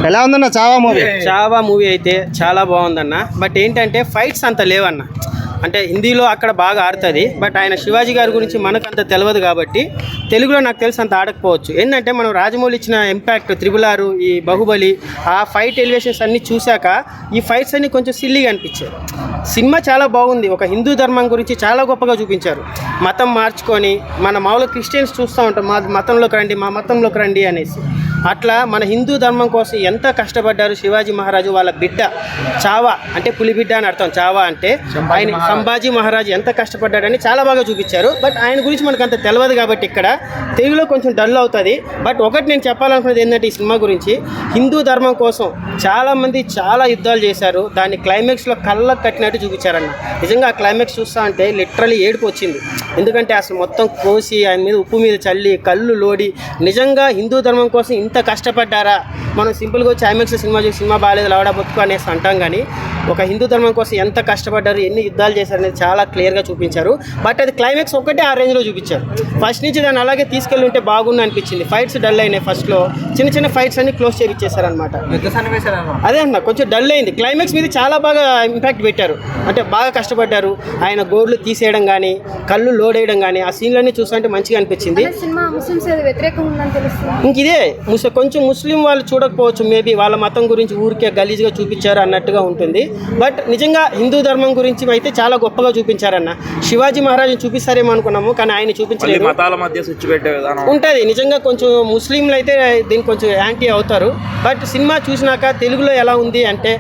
ఎలా ఉందన్న చావా మూవీ అయితే చాలా బాగుందన్న. బట్ ఏంటంటే ఫైట్స్ అంత లేవన్న. అంటే హిందీలో అక్కడ బాగా ఆడుతుంది, బట్ ఆయన శివాజీ గారి గురించి మనకు అంత తెలియదు కాబట్టి తెలుగులో నాకు తెలిసి అంత ఆడకపోవచ్చు. ఏంటంటే మనం రాజమౌళి ఇచ్చిన ఇంపాక్ట్ RRR, ఈ బాహుబలి, ఆ ఫైట్ ఎలివేషన్స్ అన్నీ చూశాక ఈ ఫైట్స్ అన్నీ కొంచెం సిల్లీగా అనిపించాయి. సినిమా చాలా బాగుంది. ఒక హిందూ ధర్మం గురించి చాలా గొప్పగా చూపించారు. మతం మార్చుకొని మన మామూలుగా క్రిస్టియన్స్ చూస్తూ ఉంటాం, మా మతంలోకి రండి అనేసి. అట్లా మన హిందూ ధర్మం కోసం ఎంత కష్టపడ్డారు శివాజీ మహారాజు. వాళ్ళ బిడ్డ చావా అంటే పులి బిడ్డ అని అర్థం. చావా అంటే ఆయన సంభాజీ మహారాజు ఎంత కష్టపడ్డాడని చాలా బాగా చూపించారు. బట్ ఆయన గురించి మనకు అంత తెలియదు కాబట్టి ఇక్కడ తెలుగులో కొంచెం డల్ అవుతుంది. బట్ ఒకటి నేను చెప్పాలనుకున్నది ఏంటంటే ఈ సినిమా గురించి, హిందూ ధర్మం కోసం చాలామంది చాలా యుద్ధాలు చేశారు. దాన్ని క్లైమాక్స్లో కళ్ళకు కట్టినట్టు చూపించారన్న. నిజంగా ఆ క్లైమాక్స్ చూస్తా అంటే లిటరలీ ఏడుపు వచ్చింది. ఎందుకంటే అసలు మొత్తం కోసి ఆయన మీద ఉప్పు మీద చల్లి కళ్ళు లోడి, నిజంగా హిందూ ధర్మం కోసం ఇంత కష్టపడ్డారా? మనం సింపుల్గా వచ్చి ఐమాక్స్ సినిమా చూసి సినిమా బాగాలేదు లవడా బతుకు అనేసి అంటాం, కానీ ఒక హిందూ ధర్మం కోసం ఎంత కష్టపడ్డారు, ఎన్ని యుద్ధాలు చేశారనేది చాలా క్లియర్గా చూపించారు. బట్ అది క్లైమాక్స్ ఒకటే ఆ రేంజ్లో చూపించారు. ఫస్ట్ నుంచి దాన్ని అలాగే తీసుకెళ్ళి ఉంటే బాగుంది అనిపించింది. ఫైట్స్ డల్ అయినాయి. ఫస్ట్లో చిన్న ఫైట్స్ అన్ని క్లోజ్ చేయించేశారనమాట. అదే అన్న కొంచెం డల్ అయింది. క్లైమాక్స్ మీద చాలా బాగా ఇంపాక్ట్ పెట్టారు. అంటే బాగా కష్టపడ్డారు. ఆయన గోర్లు తీసేయడం కానీ, కళ్ళు లోడ్ వేయడం కానీ, ఆ సీన్లన్నీ చూస్తుంటే మంచిగా అనిపించింది. ఇంక ఇదే కొంచెం ముస్లిం వాళ్ళు చూడకపోవచ్చు, మేబీ వాళ్ళ మతం గురించి ఊరికే గలీజ్గా చూపించారు అన్నట్టుగా ఉంటుంది. బట్ నిజంగా హిందూ ధర్మం గురించి అయితే చాలా గొప్పగా చూపించారన్న. శివాజీ మహారాజుని చూపిస్తారేమో అనుకున్నాము, కానీ ఆయన చూపించలేదు. ఉంటుంది నిజంగా. కొంచెం ముస్లింలు అయితే దీనికి కొంచెం యాంటీ అవుతారు. బట్ సినిమా చూసినాక తెలుగులో ఎలా ఉంది అంటే,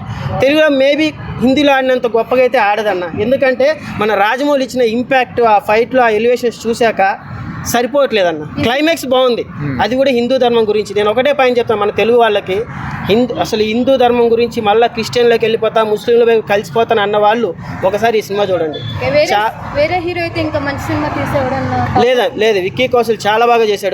తెలుగులో మేబీ హిందీలో ఆడినంత గొప్పగా అయితే ఆడదన్న. ఎందుకంటే మన రాజమౌళి ఇచ్చిన ఇంపాక్ట్ ఆ ఫైట్లో, ఆ ఎలివేషన్స్ చూశాక సరిపోవట్లేదన్న. క్లైమాక్స్ బాగుంది, అది కూడా హిందూ ధర్మం గురించి. నేను ఒకటే పాయింట్ చెప్తాను మన తెలుగు వాళ్ళకి, అసలు హిందూ ధర్మం గురించి మళ్ళీ క్రిస్టియన్లోకి వెళ్ళిపోతా, ముస్లింల వైపు కలిసిపోతాను అన్న వాళ్ళు ఒకసారి ఈ సినిమా చూడండి. వేరే హీరో అయితే ఇంకా మంచి సినిమా తీసేవాడు. లేదు విక్కీ కౌశల్ చాలా బాగా చేశాడు.